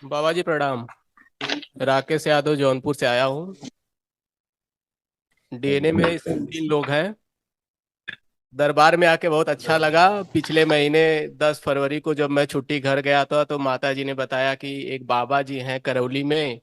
बाबा जी प्रणाम। राकेश यादव जौनपुर से आया हूँ। डीएनए में 3 लोग हैं। दरबार में आके बहुत अच्छा लगा। पिछले महीने 10 फरवरी को जब मैं छुट्टी घर गया था तो माता जी ने बताया कि एक बाबा जी हैं करौली में।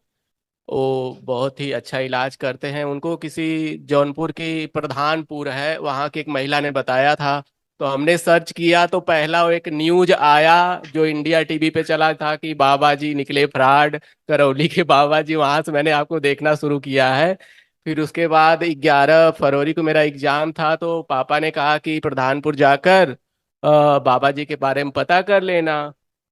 वो बहुत ही अच्छा इलाज करते हैं। उनको किसी जौनपुर की प्रधानपुर है वहाँ की एक महिला ने बताया था। तो हमने सर्च किया तो पहला वो एक न्यूज आया जो इंडिया टीवी पे चला था कि बाबा जी निकले फ्रॉड। करौली के बाबा जी, वहां से मैंने आपको देखना शुरू किया है। फिर उसके बाद 11 फरवरी को मेरा एग्जाम था तो पापा ने कहा कि प्रधानपुर जाकर बाबा जी के बारे में पता कर लेना।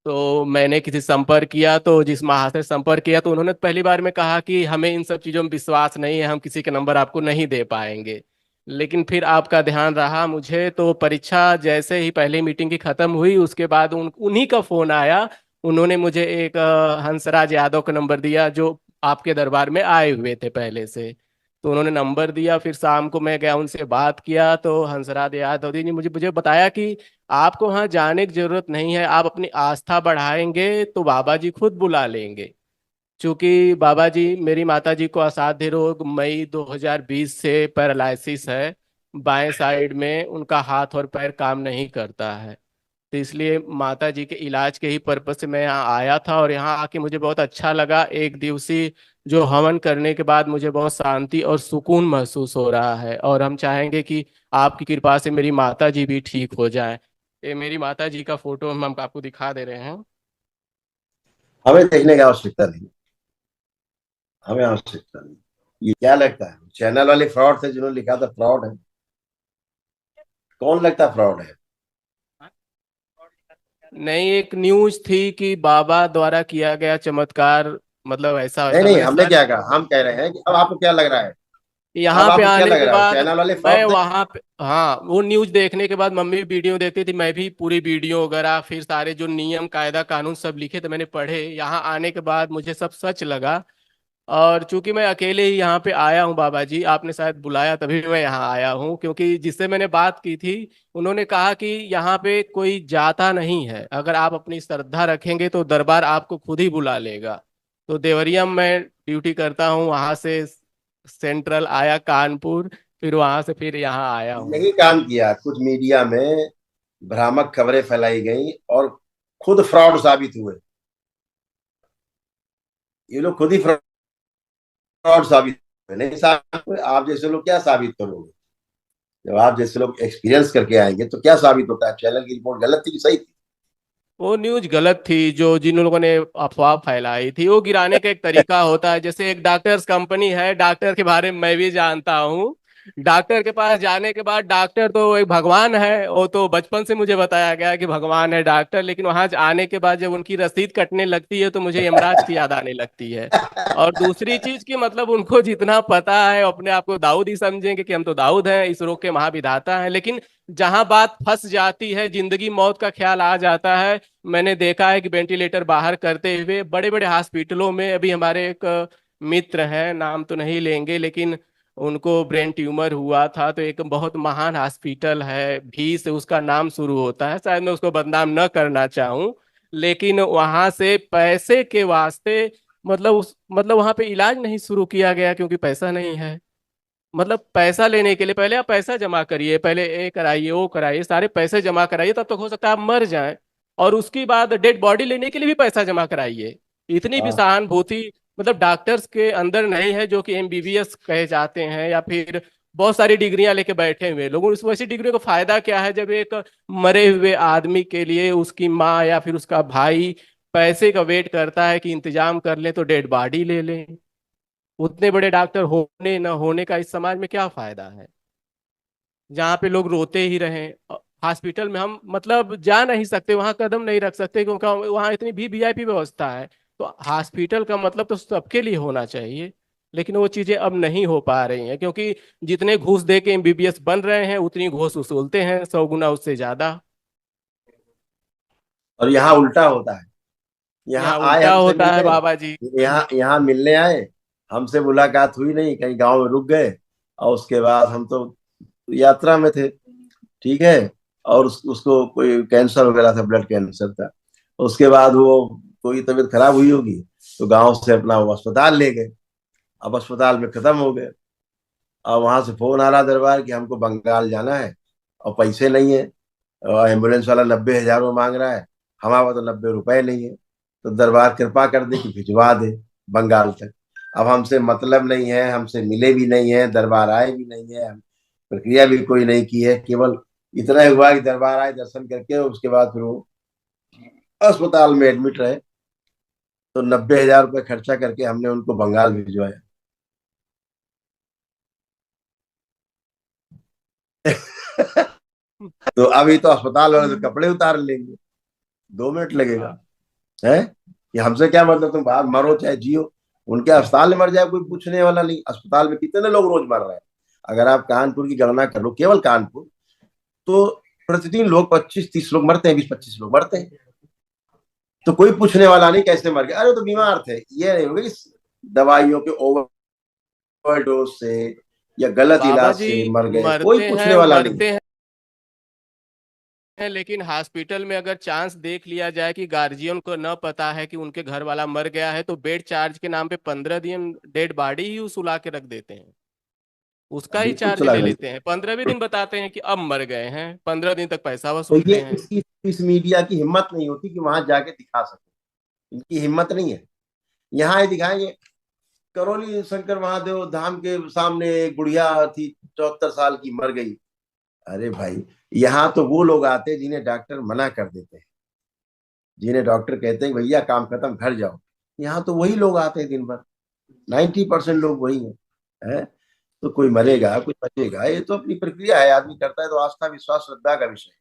तो मैंने किसी संपर्क किया तो जिस महाशय से संपर्क किया तो उन्होंने पहली बार में कहा कि हमें इन सब चीज़ों में विश्वास नहीं है, हम किसी का नंबर आपको नहीं दे पाएंगे। लेकिन फिर आपका ध्यान रहा मुझे तो परीक्षा जैसे ही पहली मीटिंग की खत्म हुई उसके बाद उन्हीं का फोन आया। उन्होंने मुझे एक हंसराज यादव का नंबर दिया जो आपके दरबार में आए हुए थे पहले से। तो उन्होंने नंबर दिया, फिर शाम को मैं गया उनसे बात किया तो हंसराज यादव जी ने मुझे मुझे बताया कि आपको वहां जाने की जरूरत नहीं है, आप अपनी आस्था बढ़ाएंगे तो बाबा जी खुद बुला लेंगे। क्योंकि बाबा जी, मेरी माता जी को असाध्य रोग मई 2020 से पैरालिसिस है। बाएं साइड में उनका हाथ और पैर काम नहीं करता है। तो इसलिए माता जी के इलाज के ही पर्पज से मैं यहाँ आया था और यहाँ आके मुझे बहुत अच्छा लगा। एक दिवसीय जो हवन करने के बाद मुझे बहुत शांति और सुकून महसूस हो रहा है और हम चाहेंगे कि आपकी कृपा से मेरी माता जी भी ठीक हो जाए। ये मेरी माता जी का फोटो हम आपको दिखा दे रहे हैं। हमें देखने की आवश्यकता नहीं। हमें आवश्यकता नहीं। ये क्या लगता है, चैनल वाले फ्रॉड थे जिन्होंने लिखा था फ्रॉड है? कौन लगता फ्रॉड है? नहीं, एक न्यूज थी कि बाबा द्वारा किया गया चमत्कार, मतलब ऐसा नहीं वैसा नहीं, मैंने हमने सर्च। क्या कहा, हम कह रहे हैं कि अब आपको क्या लग रहा है? अब यहाँ पे आपको क्या आने लग के रहा है, बाद चैनल वाले मैं फ्रॉड थे? वहाँ पे, हाँ, वो न्यूज देखने के बाद मम्मी भी वीडियो देखती थी, मैं भी पूरी वीडियो वगैरह फिर सारे जो नियम कायदा कानून सब लिखे थे मैंने पढ़े। यहाँ आने के बाद मुझे सब सच लगा। और चूंकि मैं अकेले ही यहाँ पे आया हूँ बाबा जी, आपने शायद बुलाया तभी मैं यहाँ आया हूँ, क्योंकि जिससे मैंने बात की थी उन्होंने कहा कि यहाँ पे कोई जाता नहीं है, अगर आप अपनी श्रद्धा रखेंगे तो दरबार आपको खुद ही बुला लेगा। तो देवरिया में मैं ड्यूटी करता हूँ, वहां से सेंट्रल आया कानपुर, फिर वहां से फिर यहाँ आया हूँ। यही काम किया, कुछ मीडिया में भ्रामक खबरें फैलाई गई और खुद फ्रॉड साबित हुए। ये लोग खुद ही फ्रॉड साबित हुए। नहीं साबित हुए, आप जैसे लोग क्या साबित करोगे? जब आप जैसे लोग एक्सपीरियंस करके आएंगे तो क्या साबित होता है, चैनल की रिपोर्ट गलत थी कि सही थी? वो न्यूज गलत थी जो जिन लोगों ने अफवाह फैलाई थी। वो गिराने का एक तरीका होता है, जैसे एक डॉक्टर्स कंपनी है, डॉक्टर के बारे में मैं भी जानता हूँ। डॉक्टर के पास जाने के बाद डॉक्टर तो एक भगवान है, वो तो बचपन से मुझे बताया गया कि भगवान है डॉक्टर, लेकिन वहां आने के बाद जब उनकी रसीद कटने लगती है तो मुझे यमराज की याद आने लगती है। और दूसरी चीज की मतलब उनको जितना पता है अपने आप को दाऊद ही समझेंगे कि हम तो दाऊद हैं, इस रोग के महाविधाता हैं। लेकिन जहां बात फंस जाती है, जिंदगी मौत का ख्याल आ जाता है। मैंने देखा है कि वेंटिलेटर बाहर करते हुए बड़े बड़े हॉस्पिटलों में, अभी हमारे एक मित्र हैं, नाम तो नहीं लेंगे, लेकिन उनको ब्रेन ट्यूमर हुआ था तो एक बहुत महान हॉस्पिटल है, भी से उसका नाम शुरू होता है, शायद मैं उसको बदनाम न करना चाहूं, लेकिन वहां से पैसे के वास्ते, मतलब वहां पे इलाज नहीं शुरू किया गया क्योंकि पैसा नहीं है। मतलब पैसा लेने के लिए पहले आप पैसा जमा करिए, पहले ये कराइए वो कराइए, सारे पैसे जमा कराइए, तब तक हो सकता है आप मर जाएं। और उसके बाद डेड बॉडी लेने के लिए भी पैसा जमा कराइए। इतनी भी हाँ। सहानुभूति मतलब डॉक्टर्स के अंदर नहीं है, जो कि एमबीबीएस कहे जाते हैं या फिर बहुत सारी डिग्रियां लेके बैठे हुए लोग। उस वैसी डिग्री का फायदा क्या है जब एक मरे हुए आदमी के लिए उसकी माँ या फिर उसका भाई पैसे का वेट करता है कि इंतजाम कर ले तो डेड बॉडी ले लें। उतने बड़े डॉक्टर होने न होने का इस समाज में क्या फायदा है, जहाँ पे लोग रोते ही रहें। हॉस्पिटल में हम मतलब जा नहीं सकते, वहां कदम नहीं रख सकते क्योंकि वहां इतनी भी वीआईपी व्यवस्था है। तो हॉस्पिटल का मतलब तो सबके लिए होना चाहिए, लेकिन वो चीजें अब नहीं हो पा रही हैं क्योंकि जितने घूस दे के एमबीबीएस बन रहे हैं उतनी घूस वसूलते हैं 100 गुना उससे ज्यादा। और यहाँ उल्टा होता है। यहाँ यहाँ आए उल्टा हमसे होता है मिलने, बाबा जी। यहाँ यहाँ मिलने आए, हमसे मुलाकात हुई नहीं, कहीं गांव में रुक गए। और उसके बाद हम तो यात्रा में थे, ठीक है। और उसको कोई कैंसर वगैरह था, ब्लड कैंसर था। उसके बाद वो कोई तबीयत खराब हुई होगी तो गांव से अपना वो अस्पताल ले गए। अब अस्पताल में खत्म हो गए। अब वहां से फोन आ रहा दरबार कि हमको बंगाल जाना है और पैसे नहीं है, और एम्बुलेंस वाला 90,000 में मांग रहा है, हमारे पास तो 90 रुपए नहीं है। तो दरबार कृपा कर दे कि भिजवा दे बंगाल तक। अब हमसे मतलब नहीं है, हमसे मिले भी नहीं है, दरबार आए भी नहीं है, प्रक्रिया भी कोई नहीं की है, केवल इतना ही हुआ कि दरबार आए, दर्शन करके उसके बाद फिर वो अस्पताल में एडमिट रहे। तो 90,000 रुपये खर्चा करके हमने उनको बंगाल भिजवाया। तो अभी तो अस्पताल वाले तो कपड़े उतार लेंगे, 2 मिनट लगेगा है कि हमसे क्या मतलब, तुम बाहर मरो चाहे जियो, उनके अस्पताल में मर जाए कोई पूछने वाला नहीं। अस्पताल में कितने लोग रोज मर रहे हैं, अगर आप कानपुर की गणना कर लो, केवल कानपुर, तो प्रतिदिन लोग 25-30 लोग मरते हैं, 20-25 लोग मरते हैं। तो कोई पूछने वाला नहीं कैसे मर गए, अरे वो तो बीमार थे, ये नहीं होगा कि दवाइयों के ओवरडोज से या गलत बाबा इलाज जी से मर गए, कोई मरते पूछने हैं वाला नहीं। मरते हैं, लेकिन हॉस्पिटल में अगर चांस देख लिया जाए कि गार्जियन को न पता है कि उनके घर वाला मर गया है, तो बेड चार्ज के नाम पे 15 दिन डेड बॉडी ही उसूला के रख देते हैं, उसका ही बिल्कुल चार्ज चला ले गया। लेते हैं। 15वें दिन बताते हैं कि अब मर गए हैं, 15 दिन तक पैसा तो ये वसूलते हैं। इस मीडिया की हिम्मत नहीं होती कि वहां जाके दिखा सके, इनकी हिम्मत नहीं है। यहाँ ही दिखाएंगे, करौली शंकर महादेव धाम के सामने एक बुढ़िया थी, 74 साल की, मर गई। अरे भाई, यहाँ तो वो लोग आते हैं जिन्हें डॉक्टर मना कर देते हैं, जिन्हें डॉक्टर कहते हैं कि भैया काम खत्म घर जाओ। यहाँ तो वही लोग आते हैं दिन भर, 90% लोग वही है। तो कोई मरेगा कोई बचेगा, ये तो अपनी प्रक्रिया है, आदमी करता है तो आस्था विश्वास श्रद्धा का विषय है।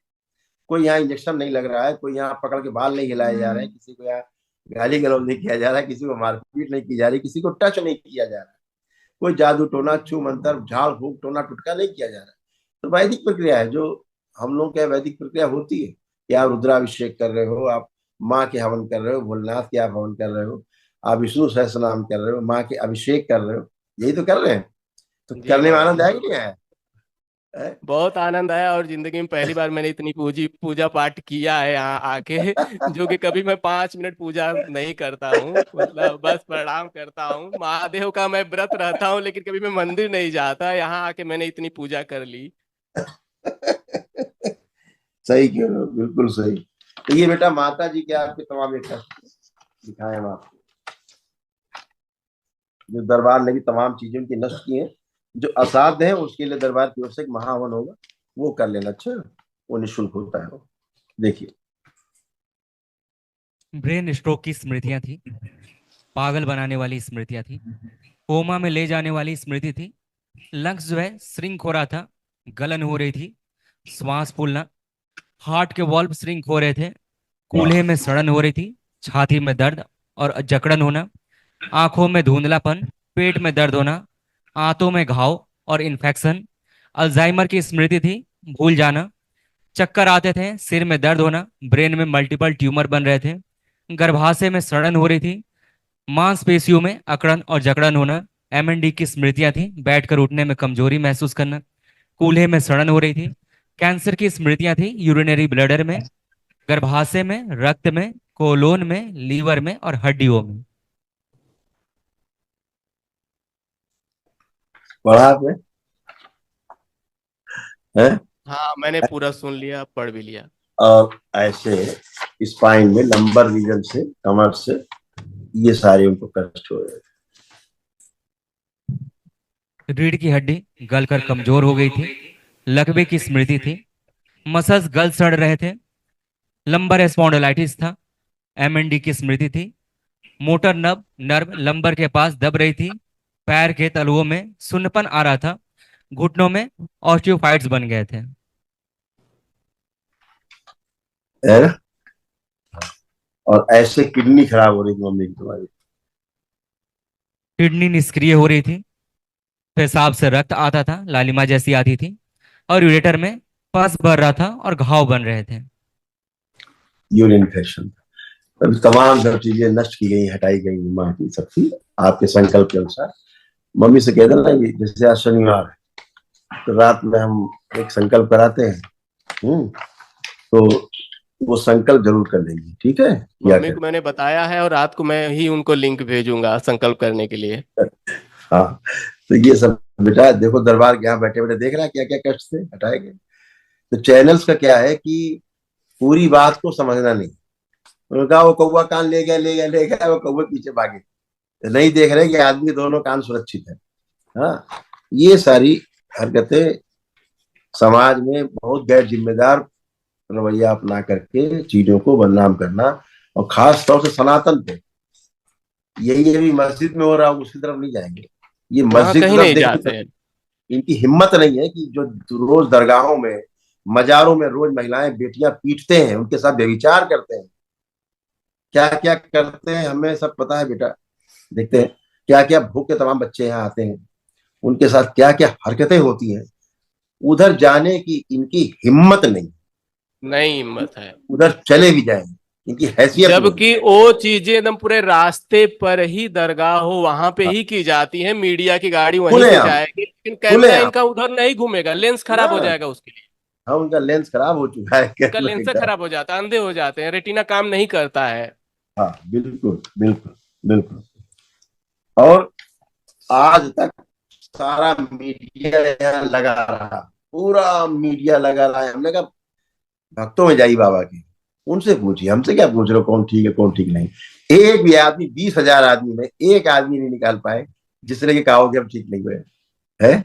कोई यहाँ इंजेक्शन नहीं लग रहा है, कोई यहाँ पकड़ के बाल नहीं हिलाए जा रहे हैं, किसी को यहाँ गाली गलौज नहीं किया जा रहा है, किसी को मारपीट नहीं की जा रही, किसी को टच नहीं किया जा रहा है, कोई जादू टोना छू मंतर झाड़ फूक टोना टुटका नहीं किया जा रहा है। तो वैदिक प्रक्रिया है जो हम लोग क्या वैदिक प्रक्रिया होती है कि आप रुद्राभिषेक कर रहे हो, आप माँ के हवन कर रहे हो, भोलेनाथ के आप हवन कर रहे हो, आप विष्णु सहस्त्र नाम कर रहे हो, माँ के अभिषेक कर रहे हो, यही तो कर रहे हैं। तो जी करने में बाबा आनंद जी, आया कि नहीं आया है? बहुत आनंद आया, और जिंदगी में पहली बार मैंने इतनी पूजा पाठ किया है यहाँ आके। जो कि कभी मैं 5 मिनट पूजा नहीं करता हूँ, मतलब बस प्रणाम करता हूँ। महादेव का मैं व्रत रहता हूँ, लेकिन कभी मैं मंदिर नहीं जाता, यहाँ आके मैंने इतनी पूजा कर ली। सही कह रहे हो, बिल्कुल सही। तो ये बेटा माता जी के आपके तमाम एक दिखाए हम आपको, जो दरबार ने भी तमाम चीजें उनकी नष्ट की हैं, जो असाध्य है उसके लिए दरबार की ओर से एक महावन होगा, वो कर लेना। अच्छा, वो निःशुल्क होता है वो, देखिए। ब्रेन स्ट्रोक की स्मृतियां थी, पागल बनाने वाली स्मृतियां थी, कोमा में ले जाने वाली स्मृति थी। लंग्स जो है श्रिंक हो रहा था, गलन हो रही थी, श्वास फूलना, हार्ट के वॉल्व श्रिंक हो रहे थे, कूल्हे में सड़न हो रही थी, छाती में दर्द और जकड़न होना, आंखों में धुंधलापन, पेट में दर्द होना, आंतों में घाव और इन्फेक्शन। अल्जाइमर की स्मृति थी, भूल जाना, चक्कर आते थे, सिर में दर्द होना, ब्रेन में मल्टीपल ट्यूमर बन रहे थे, गर्भाशय में सड़न हो रही थी, मांसपेशियों में अकड़न और जकड़न होना। एमएनडी की स्मृतियां थी, बैठकर उठने में कमजोरी महसूस करना, कूल्हे में सड़न हो रही थी। कैंसर की स्मृतियां थी, यूरिनरी ब्लैडर में, गर्भाशय में, रक्त में, कोलोन में, लीवर में और हड्डियों में। पढ़ा आपने है? हाँ, मैंने पूरा सुन लिया, पढ़ भी लिया। और ऐसे स्पाइन में लंबर रीजन से, कमर से, ये सारे उनको कष्ट हो रहे रीढ़ की हड्डी गलकर कमजोर हो गई थी, लकवे की स्मृति थी, मसल्स गल सड़ रहे थे, लंबर स्पॉन्डिलाइटिस था। एमएनडी की स्मृति थी, मोटर नर्व लंबर के पास दब रही थी, पैर के तलुओं में सुन्नपन आ रहा था, घुटनों में ऑस्टियोफाइट्स बन गए थे। है ना? और ऐसे किडनी खराब हो रही थी मम्मी की तुम्हारी। किडनी निष्क्रिय हो रही थी, पेशाब से रक्त आता था, लालिमा जैसी आती थी, और यूरेटर में पस भर रहा था और घाव बन रहे थे। Urine infection. अभी तमाम सब चीजें नष्ट की गई, हटाई गई माँ की सबकी, आपके संकल्प के अनुसार। मम्मी से कह देना कि जैसे आज शनिवार है तो रात में हम एक संकल्प कराते हैं। तो वो संकल्प जरूर कर लेंगे, ठीक है, किया मम्मी को करें। मैंने बताया है और रात को मैं ही उनको लिंक भेजूंगा संकल्प करने के लिए। हाँ, तो ये सब बेटा देखो, दरबार के यहाँ बैठे बैठे देख रहा है क्या क्या कष्ट थे, हटाएंगे। तो चैनल्स का क्या है कि पूरी बात को समझना नहीं। उन्होंने कहा वो कौवा कान ले गया ले गया ले गया, वो कौवे पीछे भागे, नहीं देख रहे कि आदमी दोनों कान सुरक्षित है। हाँ, ये सारी हरकतें समाज में बहुत गैर जिम्मेदार रवैया अपना करके चीजों को बदनाम करना, और खास तौर से सनातन पे, यही अभी मस्जिद में हो रहा है, उसकी तरफ नहीं जाएंगे। ये वहां मस्जिद कहीं तरफ नहीं देखने जाते तो हैं। इनकी हिम्मत नहीं है कि जो रोज दरगाहों में, मजारों में रोज महिलाएं बेटियां पीटते हैं, उनके साथ व्यभिचार करते हैं, क्या क्या करते हैं हमें सब पता है बेटा। देखते हैं क्या क्या भूख के तमाम बच्चे यहाँ आते हैं, उनके साथ क्या क्या हरकतें होती हैं। उधर जाने की इनकी हिम्मत नहीं, नहीं हिम्मत है। उधर चले भी जाएंगे, इनकी हैसियत नहीं। जबकि वो चीजें एकदम पूरे रास्ते पर ही दरगाह हो वहां पे हाँ, ही की जाती है, मीडिया की गाड़ी वहीं से खुलेआम, जाएगी, लेकिन कैमरा खुलेआम। इनका उधर नहीं घूमेगा, लेंस खराब हो हाँ, जाएगा उसके लिए। हाँ, उनका लेंस खराब हो चुका है उनका कैमरे लेंस का। खराब हो जाता है, अंधे हो जाते हैं, रेटिना काम नहीं करता है। हाँ, बिल्कुल बिल्कुल बिल्कुल। और आज तक सारा मीडिया यहाँ लगा रहा, पूरा मीडिया लगा रहा है। हमने कहा भक्तों में जाई बाबा की, उनसे पूछिए, हमसे क्या पूछ रहे हो कौन ठीक है कौन ठीक नहीं। एक भी आदमी, 20,000 आदमी में एक आदमी नहीं निकाल पाए जिसने कि कहा हो कि हम ठीक नहीं हुए है।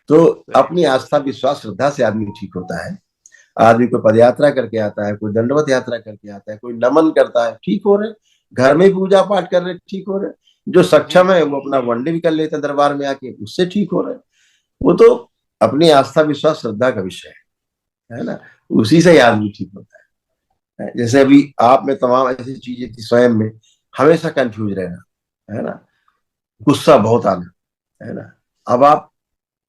तो अपनी आस्था विश्वास श्रद्धा से आदमी ठीक होता है। आदमी कोई पद यात्रा करके आता है, कोई दंडवत यात्रा करके आता है, कोई नमन करता है, ठीक हो रहे, घर में पूजा पाठ कर रहे, ठीक हो रहे। जो जी। सक्षम है वो अपना वनडे भी कर लेते हैं दरबार में आके, उससे ठीक हो रहे। वो तो अपनी आस्था विश्वास श्रद्धा का विषय है ना, उसी से ही आदमी ठीक होता है। जैसे अभी आप में तमाम ऐसी चीजें थी, स्वयं में हमेशा कंफ्यूज रहना, है ना, गुस्सा बहुत आना, है ना। अब आप,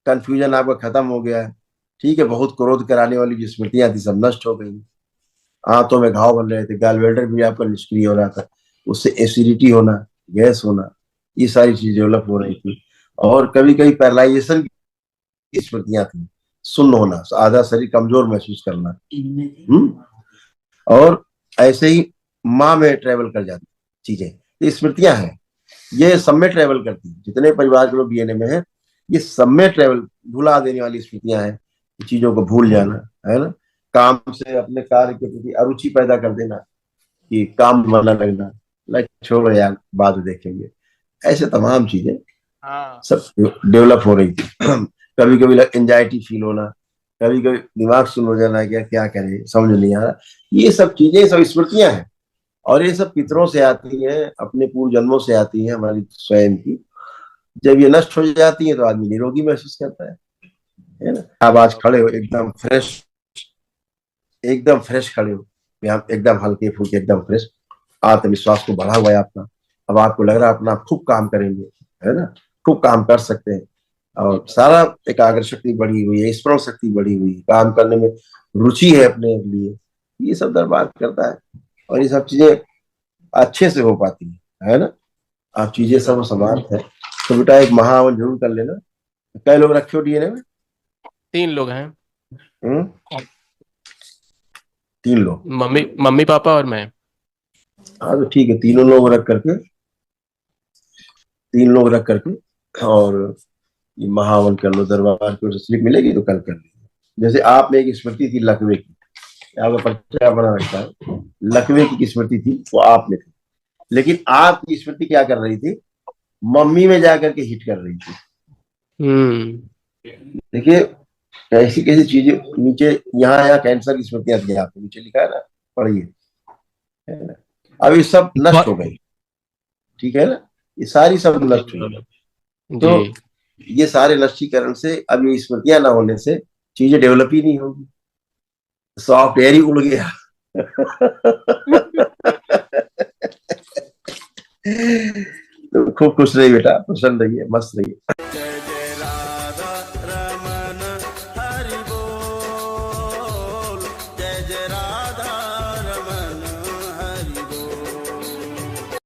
कंफ्यूजन आपका खत्म हो गया है, ठीक है, बहुत क्रोध कराने वाली जो स्मृतियां थी सब नष्ट हो गई। आंतों में घाव बन रहे थे, गैलवेडर भी आपका निष्क्रिय हो रहा था, उससे एसिडिटी होना, गैस होना, ये सारी चीज डेवलप हो रही थी। और कभी कभी पैरालाइजेशन की स्मृतियां थी, सुन्न होना, आधा शरीर कमजोर महसूस करना। और ऐसे ही माँ में ट्रेवल कर जाती चीजें, ये स्मृतियां हैं, ये सब में ट्रेवल करती है। जितने परिवार के लोग डीएनए में है, ये सब में ट्रेवल, भुला देने वाली स्मृतियां हैं, चीजों को भूल जाना, है ना। काम से अपने कार्य के प्रति अरुचि पैदा कर देना, कि काम वाला लगना, लाइक छोड़ो यार बाद में देखेंगे, ऐसे तमाम चीजें हाँ। सब डेवलप हो रही थी। कभी कभी एंजाइटी फील होना, कभी कभी दिमाग सुन हो जाना, क्या क्या करें समझ नहीं आ रहा। ये सब चीजें सब स्मृतियां हैं, और ये सब पितरों से आती हैं, अपने पूर्व जन्मों से आती हैं, हमारी स्वयं की। जब ये नष्ट हो जाती है तो आदमी निरोगी महसूस करता है ना। आप आज खड़े हो एकदम फ्रेश, एकदम फ्रेश खड़े हो, आप एकदम हल्के फुल्के एकदम फ्रेश, आत्मविश्वास को बढ़ा हुआ है आपका। अब आपको लग रहा है अपना खूब काम करेंगे, है ना, खूब काम कर सकते हैं, और सारा एकाग्र शक्ति बढ़ी हुई है, स्मरण शक्ति बढ़ी हुई है, काम करने में रुचि है अपने लिए। ये सब दरबार करता है, और ये सब चीजें अच्छे से हो पाती है ना। आप चीजें सब समाप्त है, तो बेटा एक महावन जरूर कर लेना। कई लोग रखे हो डीएनए में? 3 लोग हैं। हम्म, 3 लोग। मम्मी मम्मी पापा और मैं। हाँ तो ठीक है, तीनों लोग रख करके, 3 लोग रख करके, और ये महावन कर लो। दरबार की ओर से स्लिप मिलेगी तो कल कर लीजिए। जैसे आप में एक स्मृति थी लकवे की, आपका पर्चा बना रखा है, लकवे की स्मृति थी वो आप में थी, लेकिन आपकी स्मृति क्या कर रही थी, मम्मी में जाकर के हिट कर रही थी। हम्म। देखिए कैसी कैसी चीजें नीचे, यहाँ यहाँ कैंसर की स्मृतियां थी, आपको नीचे लिखा है ना, पढ़िए, है ना। अब ये सब नष्ट हो गई, ठीक है ना, ये सारी सब नष्ट हुई। तो जी। ये सारे नष्टीकरण से, अब ये स्मृतियां ना होने से चीजें डेवलप ही नहीं होगी, सॉफ्टवेयर ही उड़ गया। तो खूब खुश रहिए बेटा, प्रसन्न रहिए, मस्त रहिए।